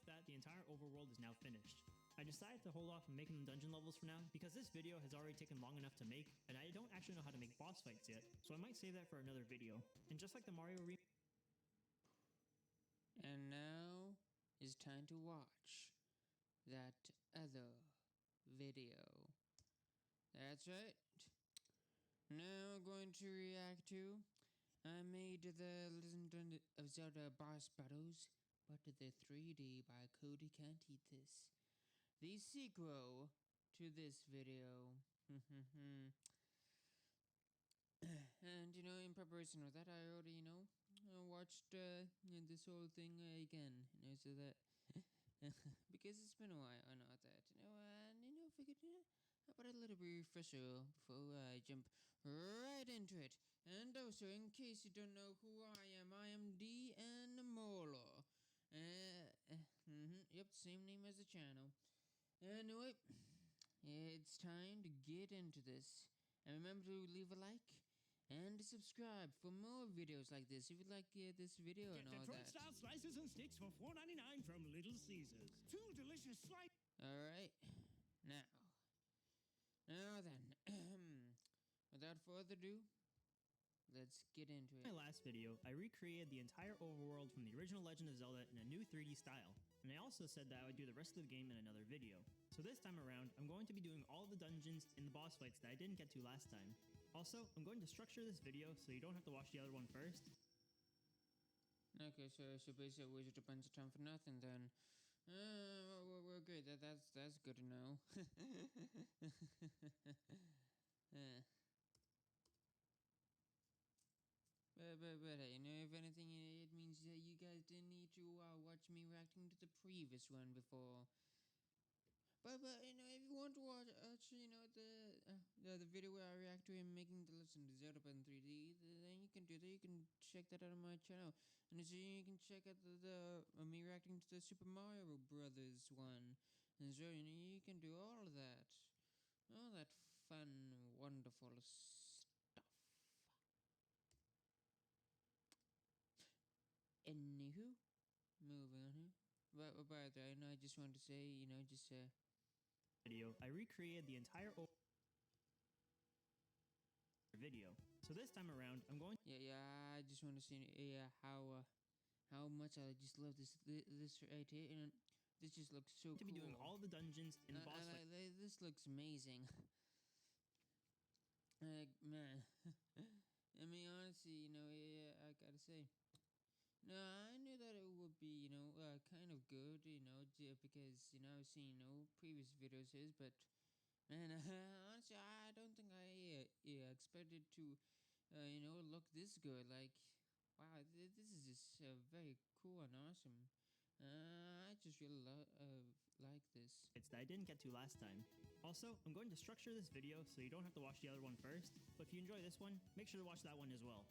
with that, the entire overworld is now finished. I decided to hold off on making the dungeon levels for now because this video has already taken long enough to make, and I don't actually know how to make boss fights yet, so I might save that for another video. And just like the Mario And now is time to watch that other video. That's right. Now we're going to react to I made the Legend of Zelda boss battles, but the 3D by Cody Can't Eat This. The sequel to this video. And in preparation for that, I already watched this whole thing again, so that because it's been a while, I know that, and figured, how about a little refresher before I jump right into it. And also, in case you don't know who I am D and Molo. Yep, same name as the channel. Anyway, it's time to get into this. And remember to leave a like and subscribe for more videos like this if you like this video and all that. Detroit-style slices and sticks for $4.99 from Little Caesars. 2 delicious slices. Alright, now then, without further ado, let's get into it. In my last video, I recreated the entire overworld from the original Legend of Zelda in a new 3D style, and I also said that I would do the rest of the game in another video. So this time around, I'm going to be doing all the dungeons and the boss fights that I didn't get to last time. Also, I'm going to structure this video so you don't have to watch the other one first. Okay, so basically I wasted a bunch of time for nothing then. We're good. That's good to know. But hey, if anything, it means that you guys didn't need to watch me reacting to the previous one before. But if you want to watch, the video where I react to him making the Legend of Zelda in 3D, then you can do that. You can check that out on my channel, and so you can check out the me reacting to the Super Mario Brothers one, and so you can do all of that fun, wonderful stuff. Anywho, moving on here. But by the way, I just wanted to say, video, I recreated the entire video. So this time around, I'm going. Yeah. I just want to say, how much I just love this right here, and this just looks so to cool. be doing all the dungeons and the boss fight. This looks amazing. Man, I mean, honestly, I gotta say. No, I knew that it would be, kind of good, because, I've seen, previous videos of his, but, man, honestly, I don't think I expected to, look this good. Like, wow, this is just very cool and awesome. I just really like this. It's that I didn't get to last time. Also, I'm going to structure this video so you don't have to watch the other one first, but if you enjoy this one, make sure to watch that one as well.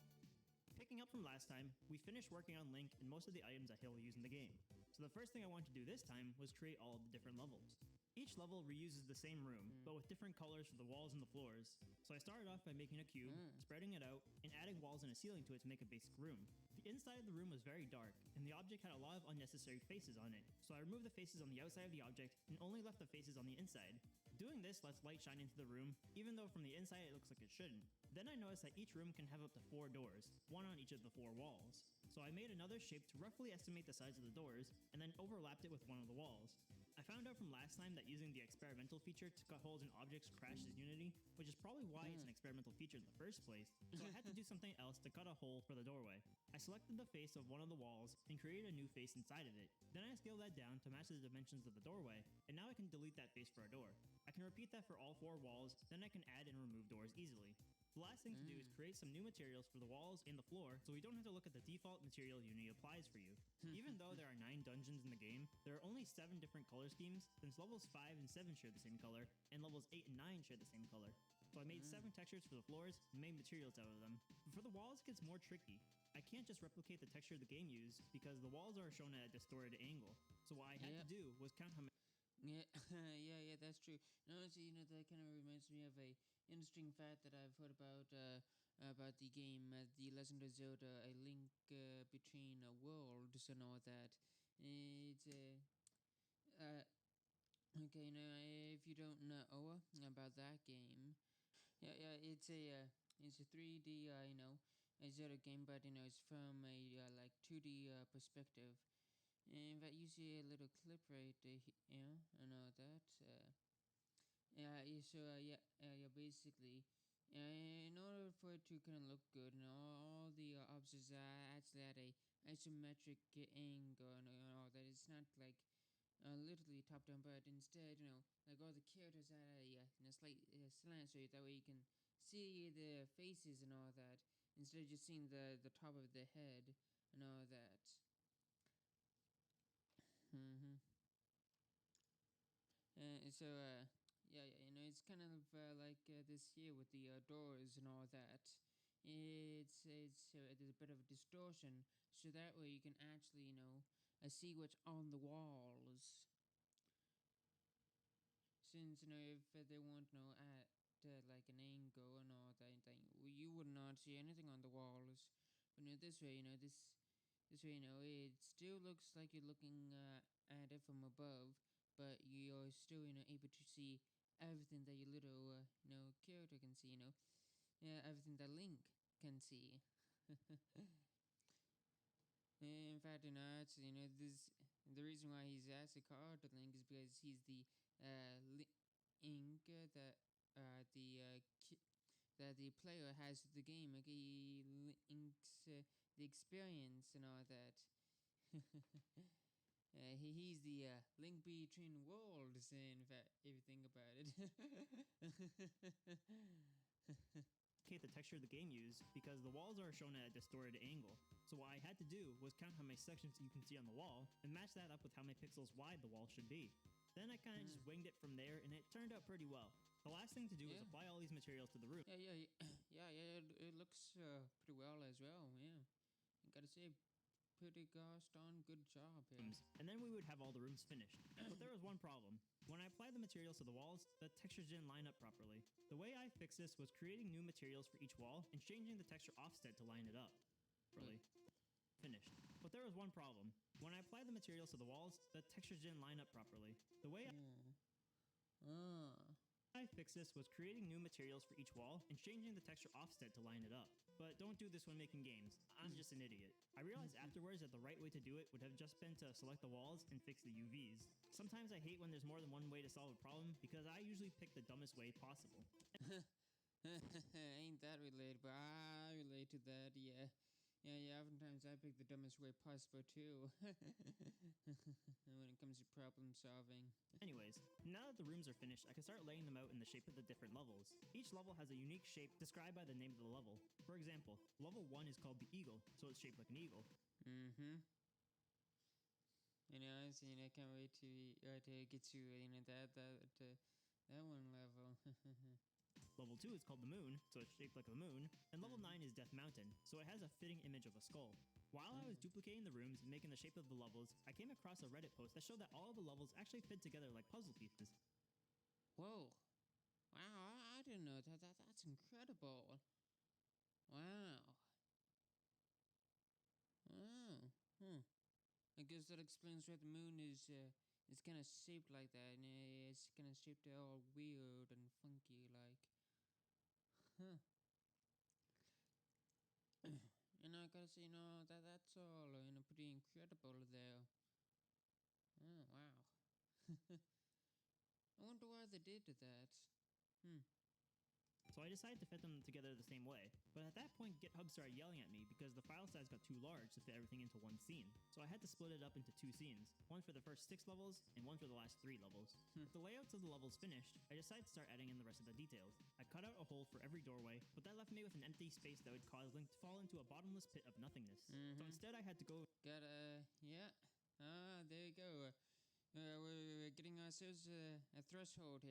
Picking up from last time, we finished working on Link and most of the items that he'll use in the game. So the first thing I wanted to do this time was create all of the different levels. Each level reuses the same room, but with different colors for the walls and the floors. So I started off by making a cube, spreading it out, and adding walls and a ceiling to it to make a basic room. The inside of the room was very dark, and the object had a lot of unnecessary faces on it, so I removed the faces on the outside of the object and only left the faces on the inside. Doing this lets light shine into the room, even though from the inside it looks like it shouldn't. Then I noticed that each room can have up to 4 doors, one on each of the 4 walls. So I made another shape to roughly estimate the size of the doors, and then overlapped it with one of the walls. I found out from last time that using the experimental feature to cut holes in objects crashes Unity, which is probably why it's an experimental feature in the first place, so I had to do something else to cut a hole for the doorway. I selected the face of one of the walls and created a new face inside of it. Then I scaled that down to match the dimensions of the doorway, and now I can delete that face for a door. I can repeat that for all 4 walls, then I can add and remove doors easily. The last thing to do is create some new materials for the walls and the floor, so we don't have to look at the default material Unity applies for you. Even though there are 9 dungeons in the game, there are only 7 different color schemes, since levels 5 and 7 share the same color, and levels 8 and 9 share the same color. So I made 7 textures for the floors and made materials out of them. But for the walls, it gets more tricky. I can't just replicate the texture the game used, because the walls are shown at a distorted angle. So what I had to do was count how many. Yeah, that's true. And honestly, that kind of reminds me of a interesting fact that I've heard about the game, The Legend of Zelda: A Link Between Worlds and all that. It's Okay, if you don't know about that game, yeah, it's a 3D, a Zelda game, but it's from a like 2D perspective. In fact, you see a little clip right and all that. Yeah, basically, in order for it to kind of look good, all the objects are actually at a isometric angle and all that. It's not like literally top down, but instead, like all the characters at a slight slant, so that way you can see their faces and all that instead of just seeing the top of the head and all that. Mm-hmm. So it's kind of like this here with the doors and all that. There's a bit of a distortion, so that way you can actually see what's on the walls. Since if they weren't at like an angle and all that thing, you would not see anything on the walls. But this way, this way, it still looks like you're looking at it from above, but you're still able to see everything that your little character can see. Yeah, everything that Link can see. In fact, actually, this the reason why he's actually called Link is because he's the ink that the player has with the game. Like he inks the experience and all that. He's the link between worlds. In fact, if you think about it. The texture the game used because the walls are shown at a distorted angle. So what I had to do was count how many sections you can see on the wall and match that up with how many pixels wide the wall should be. Then I kind of just winged it from there, and it turned out pretty well. The last thing to do was apply all these materials to the room. Yeah. It looks pretty well as well. Yeah, I gotta say, pretty gosh darn good job here. And then we would have all the rooms finished. But there was one problem. When I applied the materials to the walls, the textures didn't line up properly. The way I fixed this was creating new materials for each wall and changing the texture offset to line it up. Finished. But there was one problem. When I applied the materials to the walls, the textures didn't line up properly. The way I fixed this was creating new materials for each wall and changing the texture offset to line it up. But don't do this when making games. I'm just an idiot. I realized afterwards that the right way to do it would have just been to select the walls and fix the UVs. Sometimes I hate when there's more than one way to solve a problem because I usually pick the dumbest way possible. Ain't that related, but I relate to that, yeah. Yeah, oftentimes I pick the dumbest way possible too. When it comes to problem solving. Anyways, now that the rooms are finished, I can start laying them out in the shape of the different levels. Each level has a unique shape described by the name of the level. For example, level 1 is called the Eagle, so it's shaped like an eagle. Honestly, I can't wait to get to that one level. Level 2 is called the Moon, so it's shaped like a moon, and level 9 is Death Mountain, so it has a fitting image of a skull. While I was duplicating the rooms and making the shape of the levels, I came across a Reddit post that showed that all of the levels actually fit together like puzzle pieces. Whoa. Wow, I didn't know that. That's incredible. Wow. Oh. I guess that explains why the moon is kind of shaped like that, and it's kind of shaped all weird and funky like. I gotta say, that's all, pretty incredible there. Oh, wow. I wonder why they did that. So I decided to fit them together the same way, but at that point GitHub started yelling at me because the file size got too large to fit everything into one scene. So I had to split it up into 2 scenes, one for the first 6 levels and one for the last 3 levels. With the layouts of the levels finished, I decided to start adding in the rest of the details. I cut out a hole for every doorway, but that left me with an empty space that would cause Link to fall into a bottomless pit of nothingness. So instead I had to go... there you go. We're getting ourselves a threshold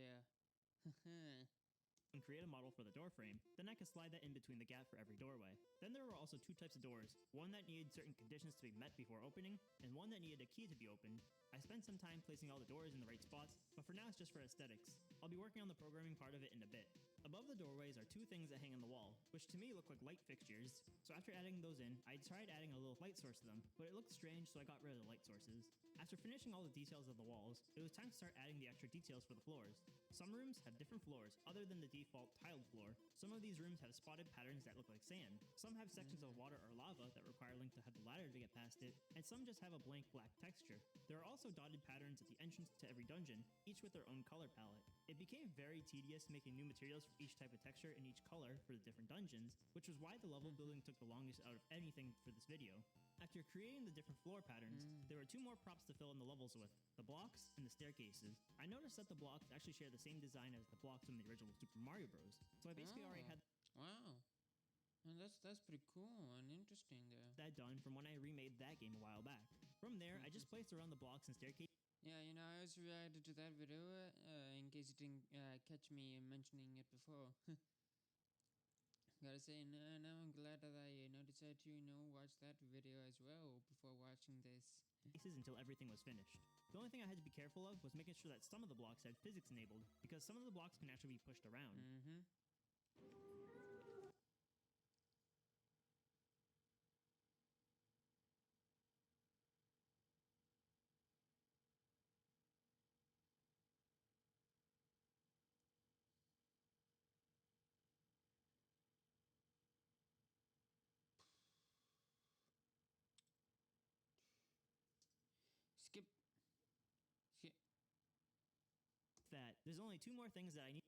here. And create a model for the door frame. Then I could slide that in between the gap for every doorway. Then there were also 2 types of doors, one that needed certain conditions to be met before opening, and one that needed a key to be opened. I spent some time placing all the doors in the right spots, but for now it's just for aesthetics. I'll be working on the programming part of it in a bit. Above the doorways are two things that hang on the wall, which to me look like light fixtures. So after adding those in, I tried adding a little light source to them, but it looked strange, so I got rid of the light sources. After finishing all the details of the walls, it was time to start adding the extra details for the floors. Some rooms have different floors other than the default tiled floor. Some of these rooms have spotted patterns that look like sand. Some have sections of water or lava that require Link to have the ladder to get past it, and some just have a blank black texture. There are also dotted patterns at the entrance to every dungeon, each with their own color palette. It became very tedious making new materials for each type of texture and each color for the different dungeons, which was why the level building took the longest out of anything for this video. After creating the different floor patterns, there were two more props to fill in the levels with, the blocks and the staircases. I noticed that the blocks actually share the same design as the blocks from the original Super Mario Bros. So I basically already had Wow. And that's pretty cool and interesting there. that done from when I remade that game a while back. From there, I just placed around the blocks and staircases. Yeah, I also reacted to that video in case you didn't catch me mentioning it before. Gotta say, now I'm glad that I decided to watch that video as well before watching this. Until everything was finished. The only thing I had to be careful of was making sure that some of the blocks had physics enabled, because some of the blocks can actually be pushed around. Skip. That there's only two more things that I need.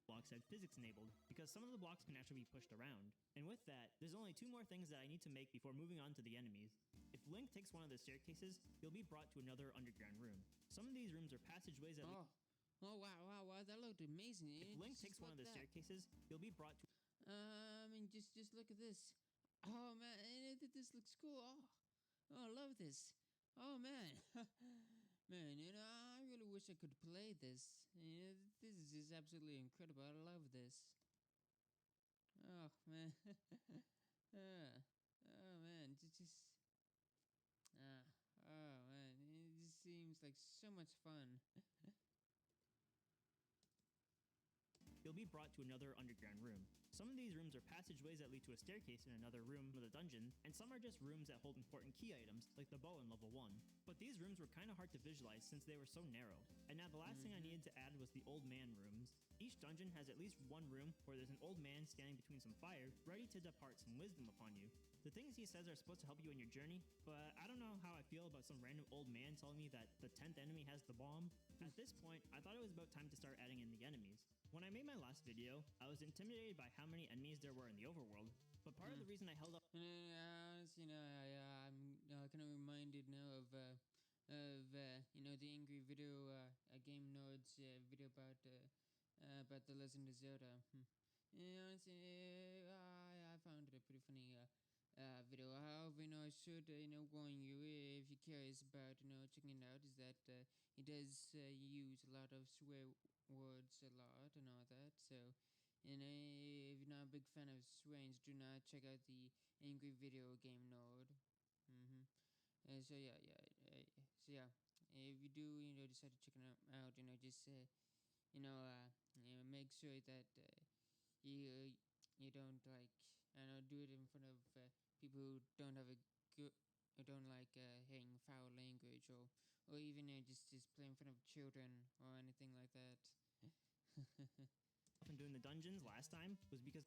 Blocks had physics enabled, because some of the blocks can actually be pushed around. And with that, there's only two more things that I need to make before moving on to the enemies. If Link takes one of the staircases, he'll be brought to another underground room. Some of these rooms are passageways that Wow, that looked amazing. If Link takes one of the staircases, he'll be brought to just look at this. Oh man, this looks cool. Oh, I love this. Oh man, man, I really wish I could play this. This is just absolutely incredible. I love this. Oh man, oh man, oh man, it just seems like so much fun. You'll be brought to another underground room. Some of these rooms are passageways that lead to a staircase in another room of the dungeon, and some are just rooms that hold important key items, like the bow in level 1. But these rooms were kinda hard to visualize since they were so narrow. And now the last thing I needed to add was the old man rooms. Each dungeon has at least one room where there's an old man standing between some fire, ready to depart some wisdom upon you. The things he says are supposed to help you in your journey, but I don't know how I feel about some random old man telling me that the 10th enemy has the bomb. At this point, I thought it was about time to start adding in the enemies. When I made my last video, I was intimidated by how many enemies there were in the overworld, but part of the reason I held up I'm kind of reminded now of the angry video game nerds video about the Legend of Zelda. I found it a pretty funny video. However, I should warn you if you're curious about checking it out is that he does use a lot of swear words a lot and all that. So if you're not a big fan of swearing, do not check out the angry video game node. So yeah. If you do decide to check it out, just make sure that you don't do it in front of people who don't have a good, who don't like hearing foul language, or even just play in front of children or anything like that. Often doing the dungeons last time was because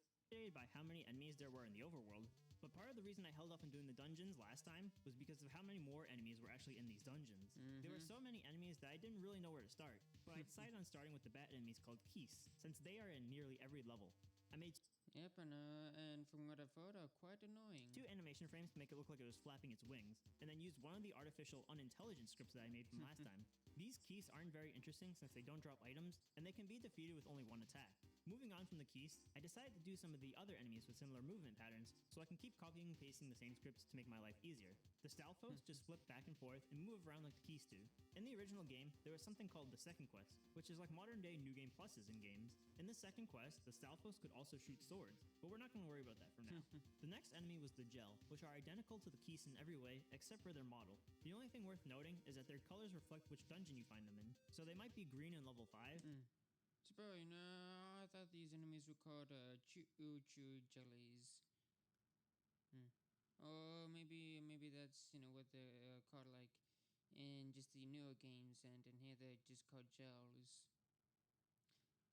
by how many enemies there were in the overworld, but part of the reason I held off on doing the dungeons last time was because of how many more enemies were actually in these dungeons. There were so many enemies that I didn't really know where to start, but I decided on starting with the bat enemies called Keese, since they are in nearly every level. I made and from what I've heard, are quite annoying. 2 animation frames to make it look like it was flapping its wings, and then used one of the artificial unintelligent scripts that I made from last time. These Keese aren't very interesting since they don't drop items, and they can be defeated with only one attack. Moving on from the Keese, I decided to do some of the other enemies with similar movement patterns, so I can keep copying and pasting the same scripts to make my life easier. The Stalfos just flip back and forth and move around like the Keese do. In the original game, there was something called the Second Quest, which is like modern day New Game Pluses in games. In the second quest, the Stalfos could also shoot swords, but we're not going to worry about that for now. The next enemy was the Gel, which are identical to the Keese in every way except for their model. The only thing worth noting is that their colors reflect which dungeon you find them in, so they might be green in level 5, So, bro, I thought these enemies were called choo jellies. Hmm. Or maybe that's what they're called like in just the newer games, and in here they're just called gels.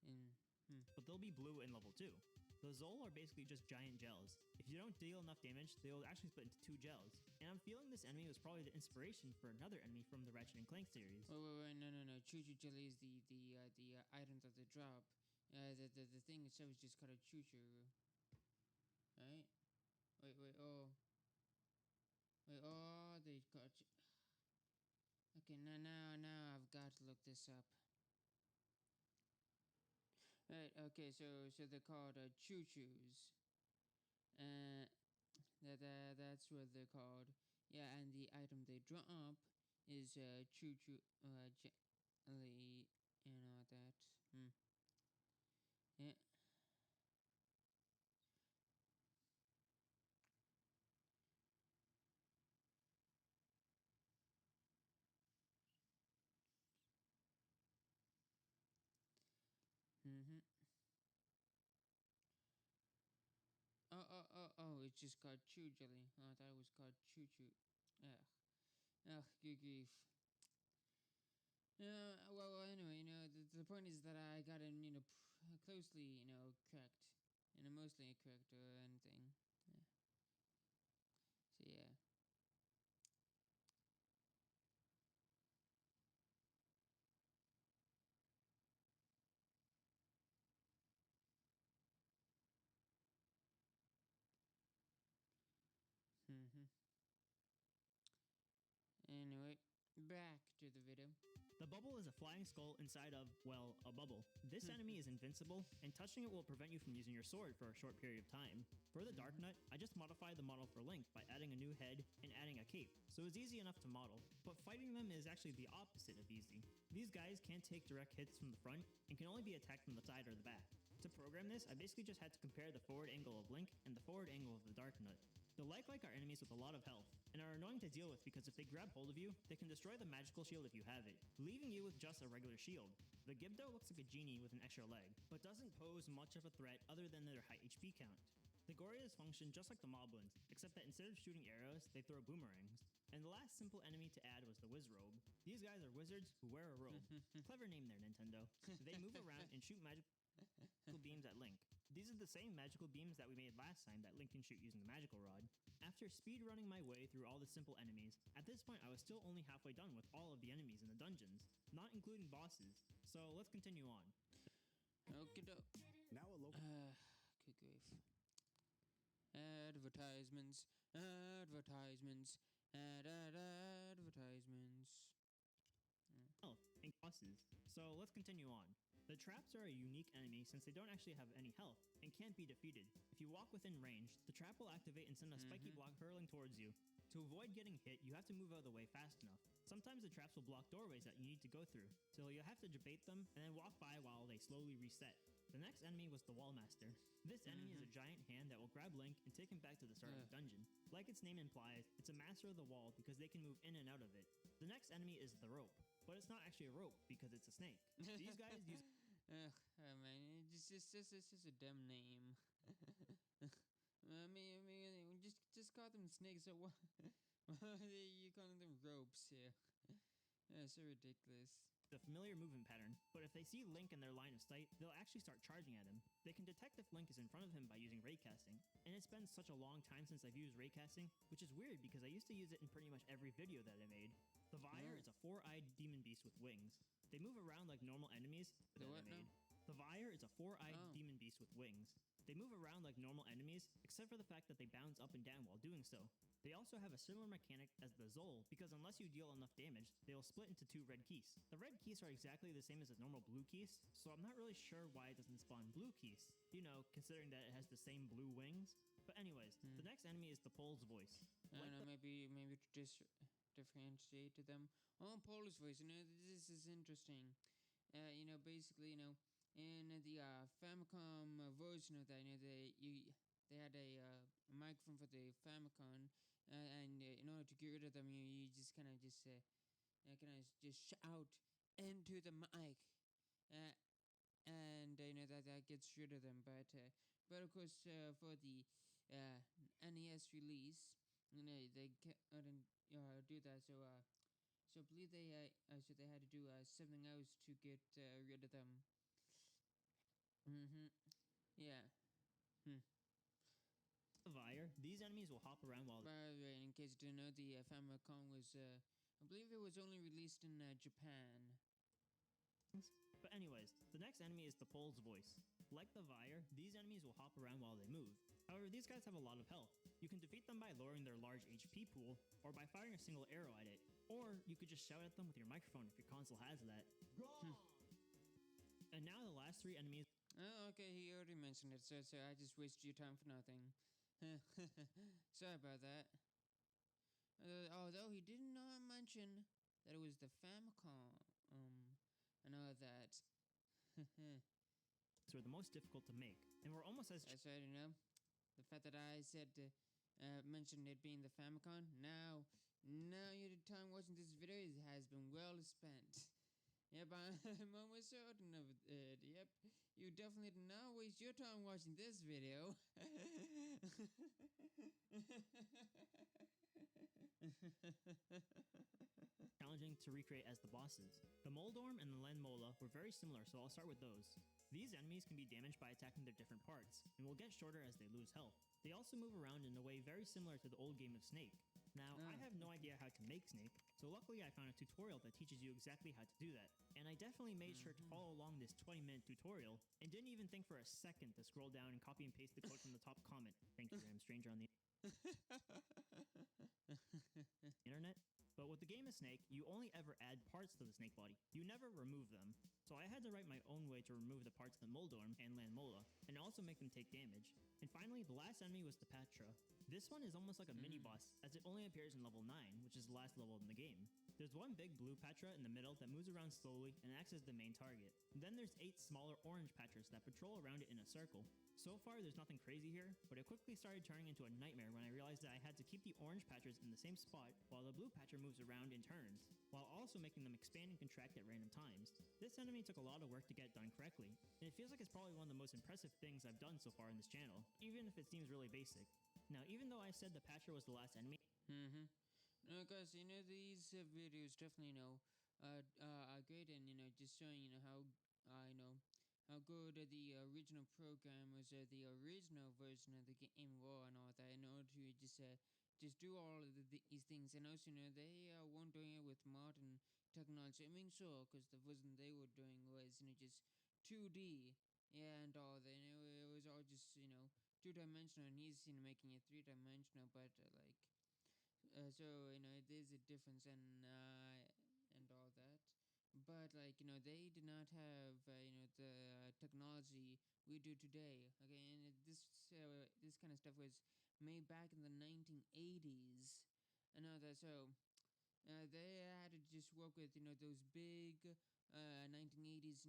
And But they'll be blue in level 2. The Zol are basically just giant gels. If you don't deal enough damage, they'll actually split into 2 gels. And I'm feeling this enemy was probably the inspiration for another enemy from the Ratchet and Clank series. wait, no. Choo jelly is the item that they drop. The thing itself is just called a choo, right? Oh, they got. Okay, now I've got to look this up. Right. Okay. So they're called choo-choos. That's what they're called. Yeah, and the item they drop is choo-choo jelly. That. Yeah. Mhm. Oh! It's just called chew jelly. Oh, I thought it was called choo choo. Ugh. Ugh. Good grief. Well. Anyway, the point is that I got him, closely, correct, mostly correct or anything. Yeah. So yeah. Mhm. Anyway, back to the video. The bubble is a flying skull inside of, well, a bubble. This enemy is invincible, and touching it will prevent you from using your sword for a short period of time. For the Dark Nut, I just modified the model for Link by adding a new head and adding a cape, so it's easy enough to model. But fighting them is actually the opposite of easy. These guys can't take direct hits from the front and can only be attacked from the side or the back. To program this, I basically just had to compare the forward angle of Link and the forward angle of the Dark Nut. The like are enemies with a lot of health, and are annoying to deal with because if they grab hold of you, they can destroy the magical shield if you have it, leaving you with just a regular shield. The Gibdo looks like a genie with an extra leg, but doesn't pose much of a threat other than their high HP count. The Gorias function just like the Moblins, except that instead of shooting arrows, they throw boomerangs. And the last simple enemy to add was the Wizrobe. These guys are wizards who wear a robe. Clever name there, Nintendo. They move around and shoot magical beams at Link. These are the same magical beams that we made last time that Link can shoot using the magical rod. After speedrunning my way through all the simple enemies, at this point I was still only halfway done with all of the enemies in the dungeons, not including bosses. So let's continue on. Okay, doke. Now a local. Good grief. Advertisements. Advertisements. Advertisements. Oh, and bosses. So let's continue on. The traps are a unique enemy since they don't actually have any health and can't be defeated. If you walk within range, the trap will activate and send a spiky block hurling towards you. To avoid getting hit, you have to move out of the way fast enough. Sometimes the traps will block doorways that you need to go through, so you'll have to debate them and then walk by while they slowly reset. The next enemy was the Wallmaster. This enemy is a giant hand that will grab Link and take him back to the start of the dungeon. Like its name implies, it's a master of the wall because they can move in and out of it. The next enemy is the Rope, but it's not actually a rope because it's a snake. These guys use... Ugh, oh man, it's just a dumb name. I mean, just call them snakes. So what? You calling them ropes here? Yeah, so ridiculous. The familiar movement pattern, but if they see Link in their line of sight, they'll actually start charging at him. They can detect if Link is in front of him by using raycasting, and it's been such a long time since I've used raycasting, which is weird because I used to use it in pretty much every video that I made. The Vire is a 4-eyed demon beast with wings. They move around like normal enemies that I made. The Vire is a 4-eyed demon beast with wings. They move around like normal enemies, except for the fact that they bounce up and down while doing so. They also have a similar mechanic as the Zol, because unless you deal enough damage, they will split into 2 red keys. The red keys are exactly the same as a normal blue keys, so I'm not really sure why it doesn't spawn blue keys. You know, considering that it has the same blue wings. But anyways, the next enemy is the Pole's Voice. I don't know, maybe to just differentiate to them. Oh, Pole's Voice, this is interesting. Basically, in the Famicom version of that, they had a microphone for the Famicom, and in order to get rid of them, you just kind of just shout into the mic. and that gets rid of them. But of course, for the NES release, they couldn't do that. So I believe they had to do something else to get rid of them. Yeah. Vire, these enemies will hop around while By the way, in case you didn't know, the Famicom was, I believe it was only released in Japan. But anyways, the next enemy is the Pole's Voice. Like the Vire, these enemies will hop around while they move. However, these guys have a lot of health. You can defeat them by lowering their large HP pool, or by firing a single arrow at it. Or you could just shout at them with your microphone if your console has that. And now the last three enemies. Oh, okay, he already mentioned it, so I just wasted your time for nothing. Sorry about that. Although he did not mention that it was the Famicom, and all that. Were the most difficult to make, and were almost as. That's right, the fact that I said mentioned it being the Famicom. Now your time watching this video has been well spent. Yep, I'm almost certain of it. Yep, you definitely did not waste your time watching this video. Challenging to recreate as the bosses. The Moldorm and the Landmola were very similar, so I'll start with those. These enemies can be damaged by attacking their different parts, and will get shorter as they lose health. They also move around in a way very similar to the old game of Snake. Now, I have no idea how to make Snake, so luckily I found a tutorial that teaches you exactly how to do that. And I definitely made sure to follow along this 20-minute tutorial, and didn't even think for a second to scroll down and copy and paste the code from the top comment. Thank you, Ram Stranger on the internet. But with the game of Snake, you only ever add parts to the snake body. You never remove them. So I had to write my own way to remove the parts of the Moldorm and Landmola, and also make them take damage. And finally, the last enemy was the Patra. This one is almost like a mini-boss, as it only appears in level 9, which is the last level in the game. There's one big blue Patra in the middle that moves around slowly and acts as the main target. Then there's 8 smaller orange Patras that patrol around it in a circle. So far, there's nothing crazy here, but it quickly started turning into a nightmare when I realized that I had to keep the orange Patras in the same spot while the blue Patra moves around in turns, while also making them expand and contract at random times. This enemy took a lot of work to get done correctly, and it feels like it's probably one of the most impressive things I've done so far in this channel, even if it seems really basic. Now, even though I said the Patra was the last enemy. No, guys, these videos definitely, are great, and, just showing, how good the original program was, the original version of the game war and all that, in order to just do all of these things. And also, they weren't doing it with modern technology. I mean, sure, because the version they were doing was, just 2D, yeah, and all that. It was all just, 2-dimensional, and he's, making it 3-dimensional, but, so, there's a difference, and all that. But, they did not have, the technology we do today. Okay, and this kind of stuff was made back in the 1980s, and all that. So, they had to just work with, those big 1980s,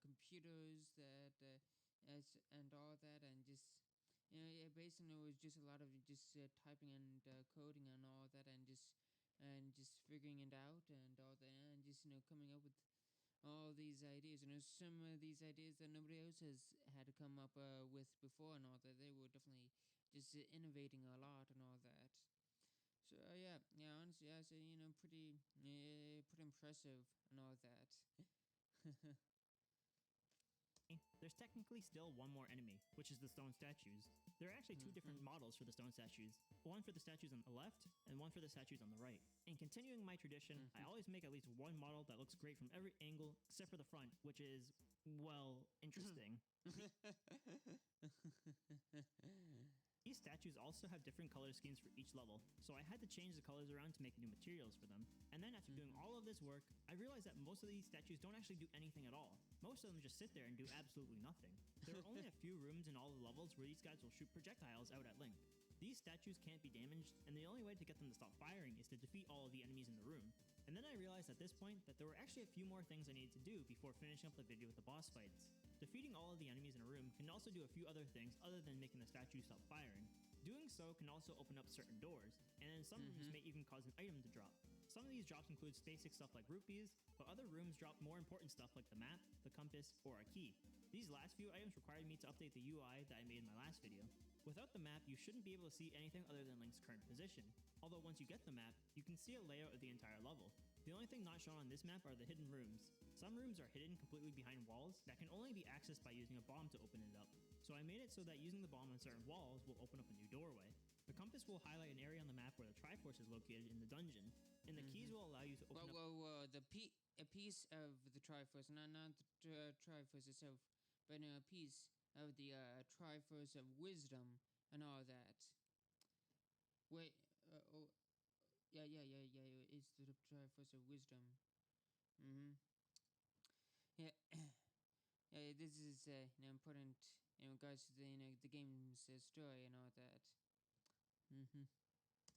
computers that, and all that, and just. Basically, it was just a lot of just typing and coding and all that, and just figuring it out and all that, and just coming up with all these ideas. Some of these ideas that nobody else has had to come up with before and all that. They were definitely just innovating a lot and all that. So yeah, honestly, I say pretty impressive and all that. There's technically still one more enemy, which is the stone statues. There are actually 2 different models for the stone statues, one for the statues on the left, and one for the statues on the right. And continuing my tradition, I always make at least one model that looks great from every angle, except for the front, which is, well, interesting. These statues also have different color schemes for each level, so I had to change the colors around to make new materials for them. And then after doing all of this work, I realized that most of these statues don't actually do anything at all. Most of them just sit there and do absolutely nothing. There are only a few rooms in all the levels where these guys will shoot projectiles out at Link. These statues can't be damaged, and the only way to get them to stop firing is to defeat all of the enemies in the room. And then I realized at this point that there were actually a few more things I needed to do before finishing up the video with the boss fights. Defeating all of the enemies in a room can also do a few other things other than making the statues stop firing. Doing so can also open up certain doors, and in some rooms may even cause an item to drop. Some of these drops include basic stuff like rupees, but other rooms drop more important stuff like the map, the compass, or a key. These last few items required me to update the UI that I made in my last video. Without the map, you shouldn't be able to see anything other than Link's current position. Although once you get the map, you can see a layout of the entire level. The only thing not shown on this map are the hidden rooms. Some rooms are hidden completely behind walls that can only be accessed by using a bomb to open it up. So I made it so that using the bomb on certain walls will open up a new doorway. The compass will highlight an area on the map where the Triforce is located in the dungeon, and the keys will allow you to open up... A piece of the Triforce, not the Triforce itself, but a piece of the Triforce of Wisdom and all that. Wait, yeah, it's the Triforce of Wisdom. Yeah, this is important in regards to the game's story and all that.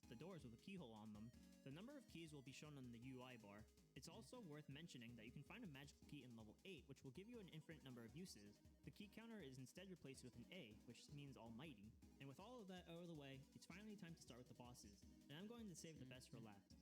The doors with a keyhole on them. The number of keys will be shown on the UI bar. It's also worth mentioning that you can find a magical key in level 8, which will give you an infinite number of uses. The key counter is instead replaced with an A, which means almighty. And with all of that out of the way, it's finally time to start with the bosses. And I'm going to save the best for last.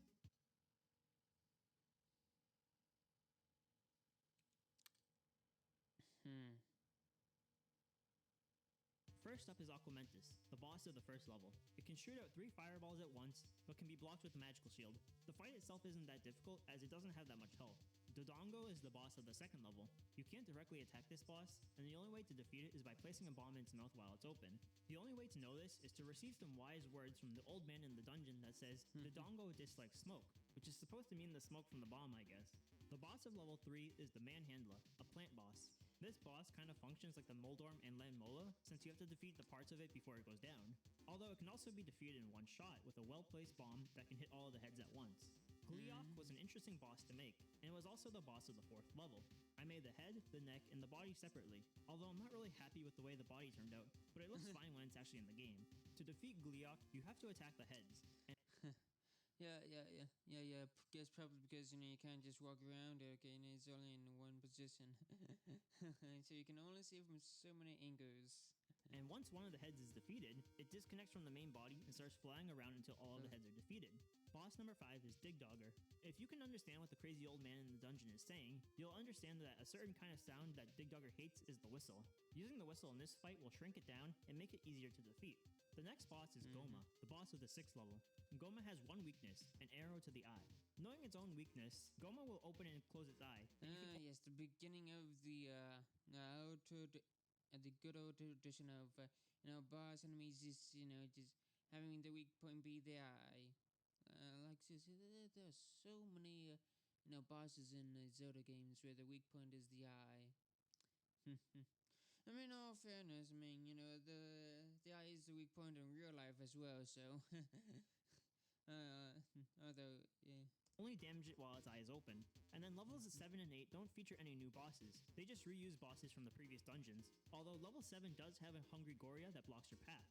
First up is Aquamentus, the boss of the first level. It can shoot out 3 fireballs at once, but can be blocked with a magical shield. The fight itself isn't that difficult, as it doesn't have that much health. Dodongo is the boss of the second level. You can't directly attack this boss, and the only way to defeat it is by placing a bomb in its mouth while it's open. The only way to know this is to receive some wise words from the old man in the dungeon that says, Dodongo dislikes smoke, which is supposed to mean the smoke from the bomb, I guess. The boss of level 3 is the Manhandla, a plant boss. This boss kind of functions like the Moldorm and Lanmola, since you have to defeat the parts of it before it goes down. Although it can also be defeated in one shot with a well-placed bomb that can hit all of the heads at once. Gleeok was an interesting boss to make, and it was also the boss of the 4th level. I made the head, the neck, and the body separately, although I'm not really happy with the way the body turned out, but it looks fine when it's actually in the game. To defeat Gleeok, you have to attack the heads. Yeah. Guess probably because you can't just walk around. Okay, and it's only in one position, so you can only see from so many angles. And once one of the heads is defeated, it disconnects from the main body and starts flying around until all of the heads are defeated. Boss number 5 is Digdogger. If you can understand what the crazy old man in the dungeon is saying, you'll understand that a certain kind of sound that Digdogger hates is the whistle. Using the whistle in this fight will shrink it down and make it easier to defeat. The next boss is Goma, the boss of the 6th level. Goma has one weakness, an arrow to the eye. Knowing its own weakness, Goma will open and close its eye. Yes, the beginning of the good old tradition of boss enemies just just having the weak point be the eye. There's so many bosses in Zelda games where the weak point is the eye. I mean, all fairness, the eye is the weak point in real life as well, so although only damage it while its eye is open. And then levels 7 and 8 don't feature any new bosses. They just reuse bosses from the previous dungeons. Although level 7 does have a Hungry Goria that blocks your path.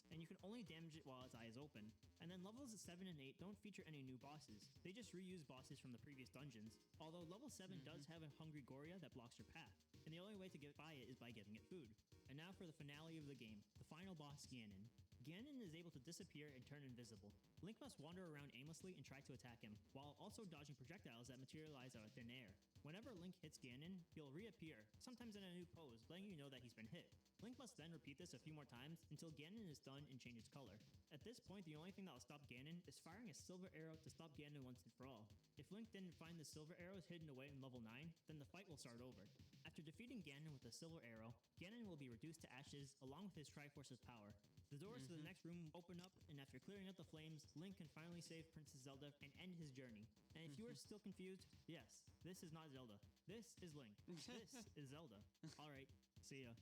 And you can only damage it while its eye is open. And then levels 7 and 8 don't feature any new bosses. They just reuse bosses from the previous dungeons. Although level 7 does have a Hungry Goria that blocks your path. And the only way to get by it is by giving it food. And now for the finale of the game, the final boss, Ganon. Ganon is able to disappear and turn invisible. Link must wander around aimlessly and try to attack him, while also dodging projectiles that materialize out of thin air. Whenever Link hits Ganon, he'll reappear, sometimes in a new pose, letting you know that he's been hit. Link must then repeat this a few more times until Ganon is done and changes color. At this point, the only thing that will stop Ganon is firing a silver arrow to stop Ganon once and for all. If Link didn't find the silver arrows hidden away in level 9, then the fight will start over. After defeating Ganon with the silver arrow, Ganon will be reduced to ashes along with his Triforce's power. The doors to the next room open up, and after clearing out the flames, Link can finally save Princess Zelda and end his journey. And if you are still confused, yes, this is not Zelda. This is Link. This is Zelda. Alright, see ya.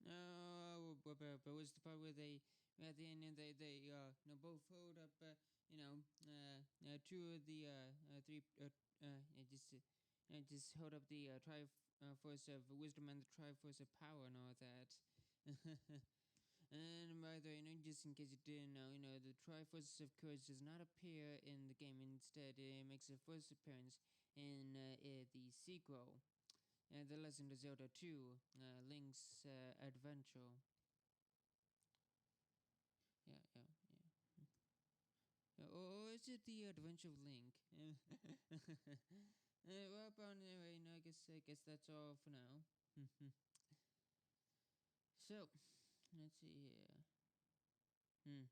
No, but was the part where they at the end they both hold up two of the three just hold up the Triforce of Wisdom and the Triforce of Power and all that. And by the way, just in case you didn't know, the Triforce of Courage does not appear in the game. Instead, it makes a first appearance in the sequel, The Legend of Zelda 2, Link's Adventure. Yeah. Or is it the Adventure of Link? Well, but anyway, I guess that's all for now. So, let's see here. Hmm.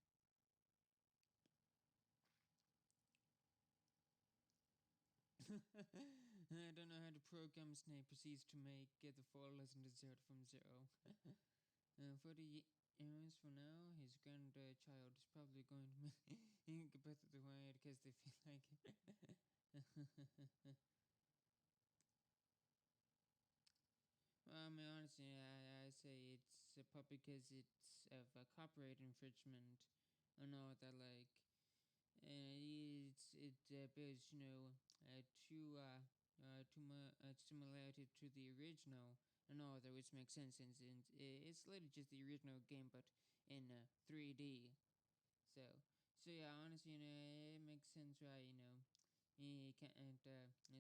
I don't know how to program Snape proceeds to make get the full Legend of Zelda from zero. 40 years from now, his grandchild is probably going to get Breath of the Wild because they feel like it. Well, I mean, honestly, I say it's probably because it's of copyright infringement and all that. Like, it bears similarity to the original and all that, which makes sense since it's literally just the original game, but in 3D. So, so yeah, honestly, it makes sense, right? You can't, I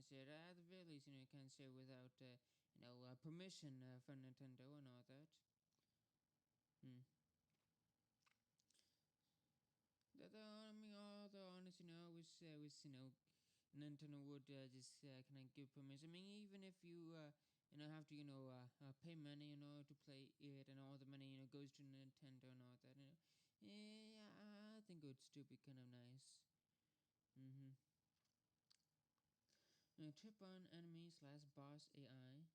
said, at the very least, you can't say without, permission from Nintendo and all that. Hmm. I mean, although honestly, Nintendo would just kind of give permission. I mean, even if you, have to, pay money, to play it, and all the money, goes to Nintendo and all that, yeah, I think it would still be kind of nice. Mm-hmm. Tip on enemy slash boss AI.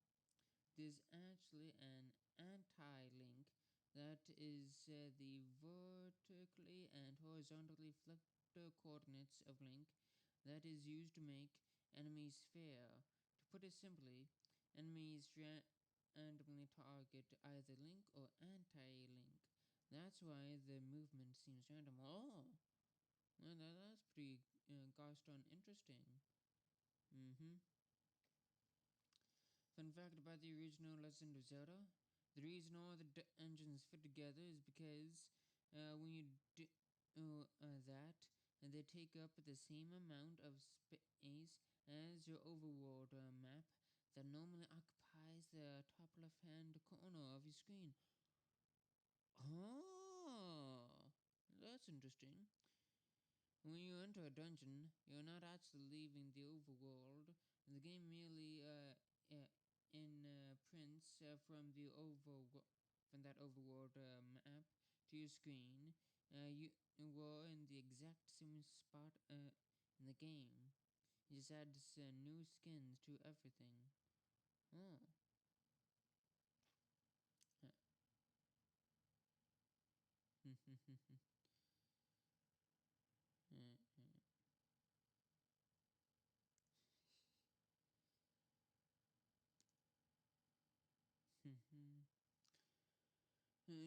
There's actually an anti-link that is the vertically and horizontally flipped coordinates of link that is used to make enemies fair. To put it simply, enemies randomly target either link or anti-link. That's why the movement seems random. Oh, well, that's pretty gosh darn interesting. Mm-hmm. Fun fact about the original Legend of Zelda: the reason all the engines fit together is because when you do that, they take up the same amount of space as your overworld map that normally occupies the top left-hand corner of your screen. Oh, that's interesting. When you enter a dungeon, you're not actually leaving the overworld. The game merely prints from that overworld map to your screen. You were in the exact same spot in the game. You just add new skins to everything. Oh.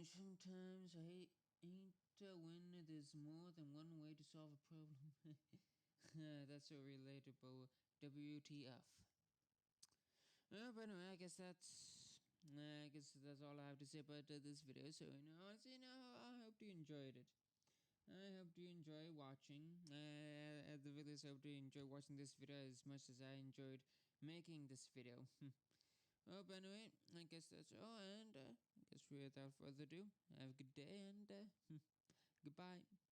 Sometimes I ain't when there's more than one way to solve a problem. That's so relatable. WTF. But anyway, I guess that's all I have to say about this video. So I hope you enjoyed it. I hope you enjoy watching. At the very least, I hope you enjoy watching this video as much as I enjoyed making this video. Well, but anyway, I guess that's all, and I guess without further ado, have a good day and goodbye.